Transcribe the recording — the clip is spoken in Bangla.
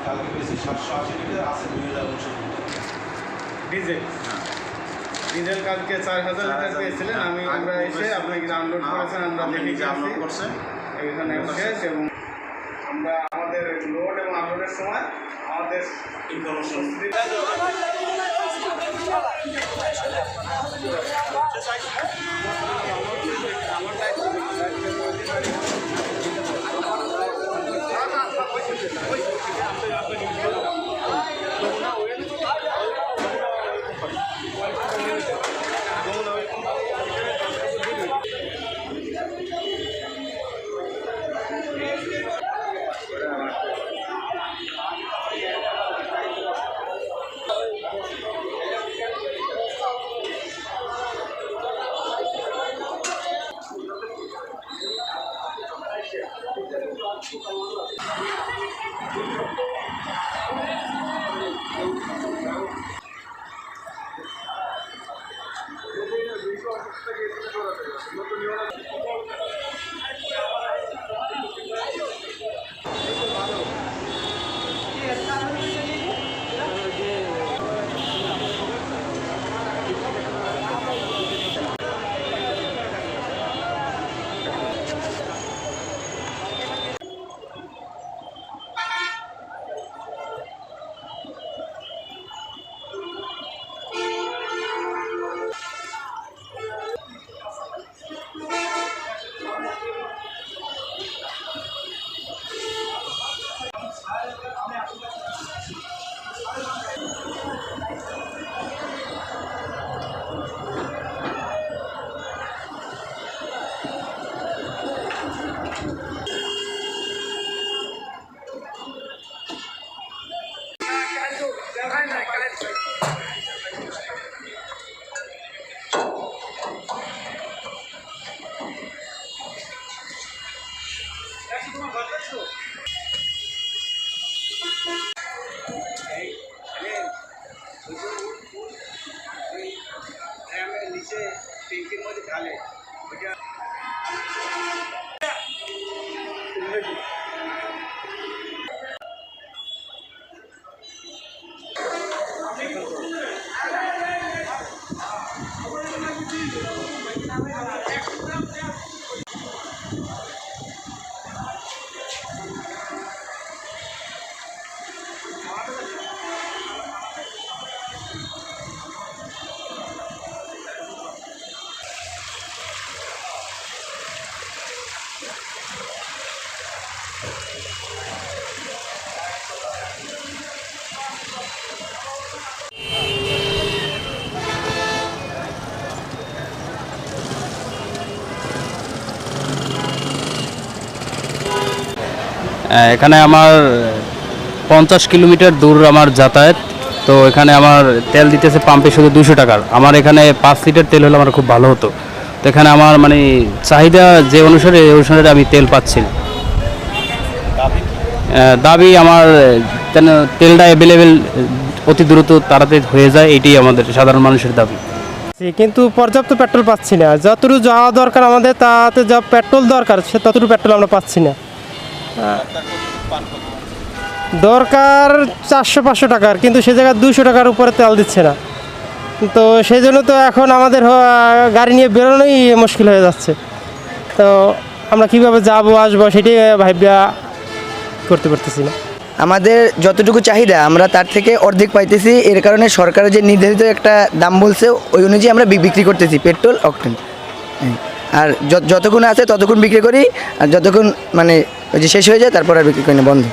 কালকে পেয়েছি 780 লিটার, আছে 2069 লিটার ডিজেল। ডিজেল কালকে 4000 লিটার পেয়েছিলেন। আমরা এসে আপনাকে ডাউনলোড করেছেন, আমরা দেখে ডাউনলোড করছেন এখানে শেষ। এবং আমরা আমাদের লোড এবং আপলোডের সময় আমাদের ইনফরমেশন নিচে ট্যাঙ্কির মধ্যে ঢালে এখানে আমার 50 কিলোমিটার দূর আমার যাতায়াত। তো এখানে আমার তেল দিতেছে পাম্পে শুধু 200 টাকার। আমার এখানে 5 লিটার তেল হলে আমার খুব ভালো হতো। তো এখানে আমার মানে চাহিদা যে অনুসারে আমি তেল পাচ্ছি না। দাবি আমার তেলটা অ্যাভেলেবেল অতি দ্রুত তাড়াতাড়ি হয়ে যায়, এটাই আমাদের সাধারণ মানুষের দাবি। কিন্তু পর্যাপ্ত পেট্রোল পাচ্ছি না। যতটুকু যাওয়া দরকার আমাদের, তাতে যা পেট্রোল দরকার সে ততটুকু পেট্রোল আমরা পাচ্ছি না। দরকার 400-500 টাকার, কিন্তু সে জায়গায় 200 টাকার উপরে তেল দিচ্ছে না। তো সেই জন্য তো এখন আমাদের গাড়ি নিয়ে বেরোনোই মুশকিল হয়ে যাচ্ছে। তো আমরা কীভাবে যাবো আসবো সেটাই ভাববা করতে পারতেছি না। আমাদের যতটুকু চাহিদা আমরা তার থেকে অর্ধেক পাইতেছি। এর কারণে সরকারের যে নির্ধারিত একটা দাম বলছে ওই অনুযায়ী আমরা বিক্রি করতেছি পেট্রোল অকটেন। আর যতক্ষণ আছে ততক্ষণ বিক্রি করি, আর যতক্ষণ মানে ওই যে শেষ হয়ে যায় তারপর আর বিক্রি করি না, বন্ধ।